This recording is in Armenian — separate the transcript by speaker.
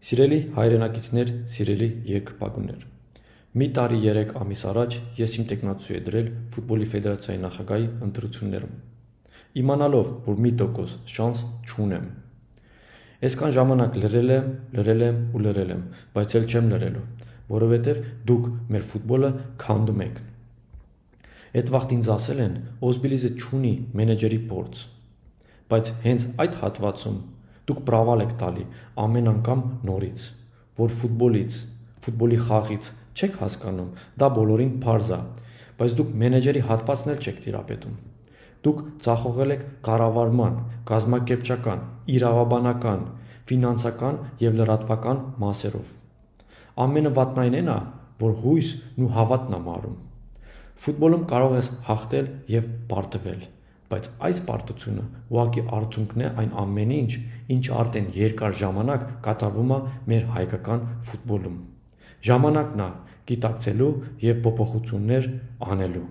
Speaker 1: Սիրելի հայրենակիցներ, սիրելի երկրպագուներ, մի տարի 3 ամիս առաջ ես իմ տեխնացուի դրել ֆուտբոլի ֆեդերացիայի նախագահի ընտրություններում, իմանալով, որ 1% շանս չունեմ։ Այսքան ժամանակ լրել եմ, բայց էլ չեմ լրելու, որովհետև դուք մեր ֆուտբոլը քանդում եք։ Այդ վաղտ ինձ ասել են, Օզբիլիզը չունի մենեջերի փորձ, բայց հենց այդ հատվածում դուք պրավալ եք տալի ամեն անգամ նորից, որ ֆուտբոլի խաղից չեք հասկանում, դա բոլորին պարզ է, բայց դուք մենեջերի հատվածն էլ չեք տիրապետում։ Դուք ձախողել եք կառավարման, կազմակերպչական, իրավաբանական, ֆինանսական և լրատվական մասերով։ Ամենը վատն այն է, որ հույսն ու հավատն է մարում։ Ֆուտբոլում կարող ես հաղթել և պարտվել, բայց այս պարտությունը ուղղակի արդյունքն է այն ամենի, ինչը արդեն երկար ժամանակ կատարվում է մեր հայկական ֆուտբոլում։ Ժամանակն է գիտակցելու և փոփոխություններ անելու։